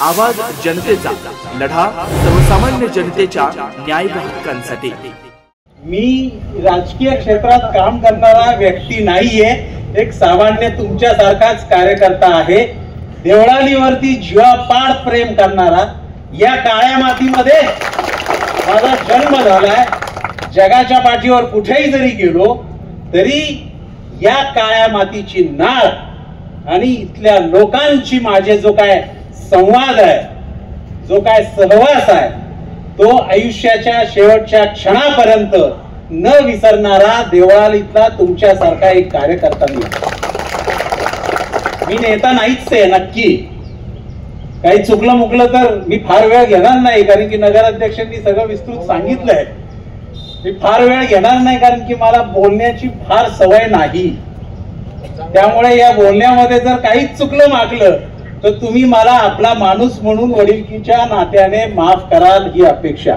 आवाज जनतेचा, लढा सर्वसामान्य जनतेच्या न्याय हक्कांसाठी। मी राजकीय क्षेत्रात काम करणारा व्यक्ती नाहीये, एक सामान्य तुमच्यासारखाच कार्यकर्ता आहे। देवळालीवरती जीवापाड प्रेम करणारा, या काळ्या मातीमध्ये माझा जन्म झालाय। जगाच्या पाठीवर कुठेही जरी गेलो तरी या काळ्या मातीची नाळ आणि इथल्या लोकांची माझे जो काय संवाद आहे, जो काय सहवास आहे, तो आयुष्याच्या शेवटच्या क्षणापर्यंत न विसरणारा देवळालीतला तुमच्यासारखा एक कार्यकर्ता मी नेता नाहीच आहे नक्की। काही चुकलं मुकलं तर मी फार वेळ घेणार नाही, कारण की नगराध्यक्षांनी सगळं विस्तृत सांगितलंय। मी फार वेळ घेणार नाही कारण की मला बोलण्याची फार सवय नाही, त्यामुळे या बोलण्यामध्ये जर काहीच चुकलं मागलं तर तुम्ही मला आपला माणूस म्हणून वडिलकीच्या नात्याने माफ कराल ही अपेक्षा।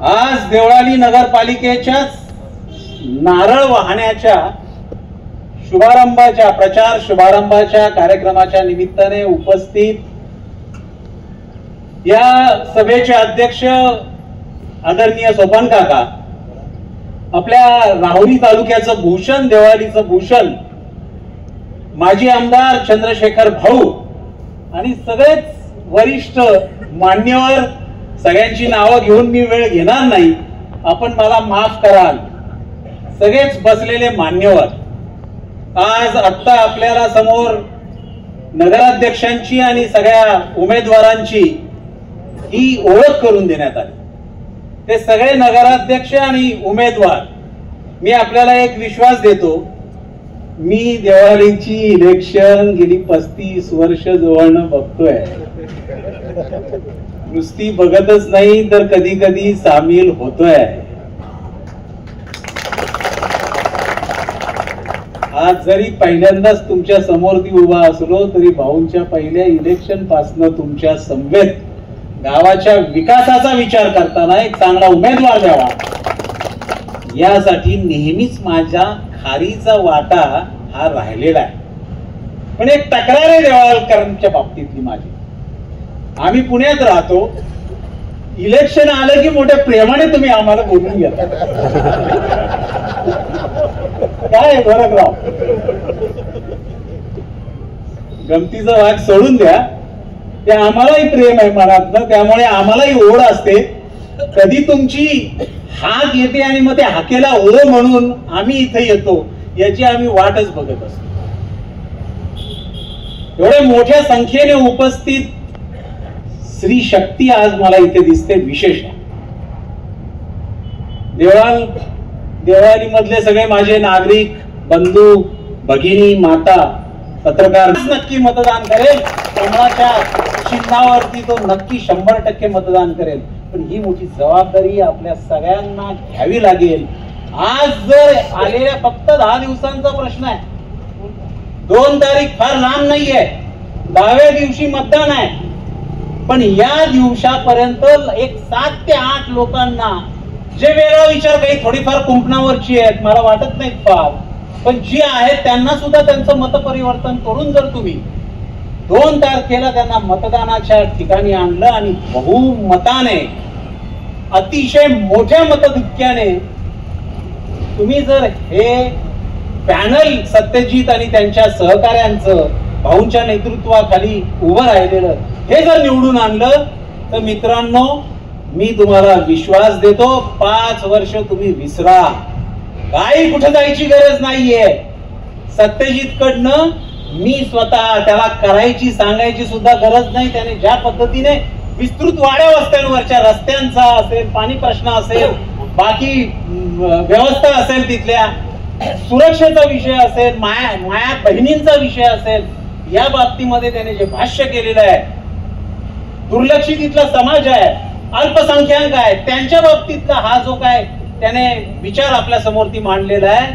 आज देवळाली नगरपालिकेच्या नारळ वाहण्याच्या शुभारंभाच्या प्रचार शुभारंभाच्या कार्यक्रमाच्या निमित्ताने उपस्थित या सभेचे अध्यक्ष आदरणीय सोपान काका, आपल्या राहुरी तालुक्याचं भूषण, देवळालीचं भूषण, माजी आमदार चंद्रशेखर भाऊ आणि सगळेच वरिष्ठ मान्यवर, सगळ्यांची नावं घेऊन मी वेळ घेणार नाही, आपण मला माफ कराल। सगळेच बसलेले मान्यवर, आज आत्ता आपल्याला समोर नगराध्यक्षांची आणि सगळ्या उमेदवारांची ही ओळख करून देण्यात आली। ते सगळे नगराध्यक्ष आणि उमेदवार, मी आपल्याला एक विश्वास देतो, मी देवळालीची इलेक्शन गेली 35 वर्ष जवळनं बघतोय। नुसती बघतच नाही तर कधी कधी सामील होतोय। आज जरी पहिल्यांदाच तुमच्या समोर ती उभा असलो तरी भाऊंच्या पहिल्या इलेक्शन पासनं तुमच्या समवेत गावाच्या विकासाचा विचार करताना एक चांगला उमेदवार द्यावा यासाठी नेहमीच माझ्या खारीचा वाटा हा राहिलेला आहे। पण एक तक्रार आहे देवळालीकरांच्या बाबतीतली माझी। आम्ही पुण्यात राहतो, इलेक्शन आलं की मोठ्या प्रेमाने तुम्ही आम्हाला बोलून घेता। काय बरं राव, गमतीचा भाग सोडून द्या, ते आम्हालाही प्रेम आहे मनातनं, त्यामुळे आम्हालाही ओढ असते। कधी तुमची हाक येते आणि मग त्या हाकेला ओ म्हणून आम्ही इथे येतो, याची आम्ही वाटच बघत असतो। एवढ्या मोठ्या संख्येने उपस्थित श्री शक्ती आज मला इथे दिसते विशेष। देवळाली मधले सगळे माझे नागरिक बंधू भगिनी माता पत्रकार नक्की मतदान करेल, कमळाच्या चिन्हावरती तो नक्की 100% मतदान करेल। पण ही मोठी जबाबदारी आपल्या सगळ्यांना घ्यावी लागेल। आज जर आलेल्या फक्त 10 दिवसांचा प्रश्न आहे, 2 तारीख फार लांब नाहीये, 10व्या दिवशी मतदान आहे, पण या दिवसापर्यंत एक 7 ते 8 लोकांना जे वेगळा विचार काही थोडीफार कुंपणावरची आहेत, मला वाटत नाहीत फार, पण जी आहेत त्यांना सुद्धा त्यांचं मत परिवर्तन करून जर तुम्ही 2 तारखेला त्यांना मतदानाच्या ठिकाणी आणलं आणि बहुमताने अतिशय मोठ्या मतधिक्याने तुम्ही जर हे पॅनल सत्यजित आणि त्यांच्या सहकाऱ्यांचं भाऊंच्या नेतृत्वाखाली उभं राहिलेलं हे जर निवडून आणलं तर मित्रांनो, मी तुम्हाला विश्वास देतो, 5 वर्ष तुम्ही विसरा, काही कुठे जायची गरज नाहीये। सत्यजित कडनं मी स्वतः त्याला करायची सांगायची सुद्धा गरज नाही। त्याने ज्या पद्धतीने विस्तृत वाड्या वस्त्यांवरच्या रस्त्यांचा असेल, पाणी प्रश्न असेल, बाकी व्यवस्था असेल, तिथल्या सुरक्षेचा विषय असेल, माया बहिणींचा विषय असेल, या बाबतीमध्ये त्याने जे भाष्य केलेलं आहे, दुर्लक्षित इथला समाज आहे, अल्पसंख्याक आहे, त्यांच्या बाबतीतला हा जो काय त्याने विचार आपल्या समोर ती मांडलेला आहे,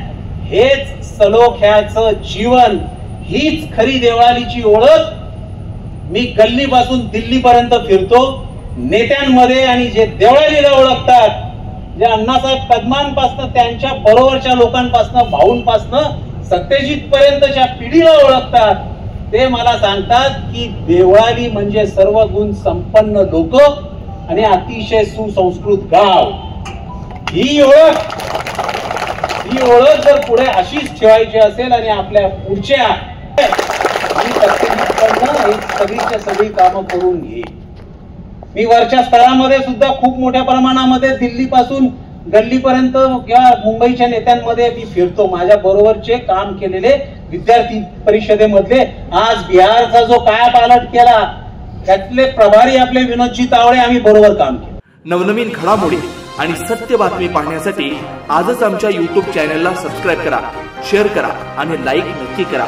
हेच सलोख्याचं जीवन, हीच खरी देवळालीची ओळख। मी गल्लीपासून दिल्लीपर्यंत फिरतो, नेत्यांमध्ये आणि जे देवळालीला ओळखतात, जे अण्णासाहेब कदमांपासनं त्यांच्या बरोबरच्या लोकांपासनं, भाऊंपासनं सत्यजित पर्यंतच्या पिढीला ओळखतात, ते मला सांगतात की देवळाली म्हणजे सर्व गुण संपन्न लोक आणि अतिशय सुसंस्कृत गाव. ही ओळख जर पुढे अशीच ठेवायची असेल आणि आपल्या पुढच्या सगळीच्या सगळी कामं करून घे. मी वरच्या स्तरामध्ये सुद्धा खूप मोठ्या प्रमाणामध्ये दिल्लीपासून गल्लीपर्यंत किंवा मुंबईच्या नेत्यांमध्ये मी फिरतो. माझ्या बरोबरचे काम केलेले विद्यार्थी परिषदेमधले आज बिहारचा जो काया पालट केला त्यातले प्रभारी आपले विनोदजी तावडे आम्ही बरोबर काम केलं. नवनवीन घडामोडी आणि सत्य बातमी पाहण्यासाठी आजच आमच्या YouTube चॅनलला सबस्क्राईब करा, शेअर करा आणि लाईक नक्की करा.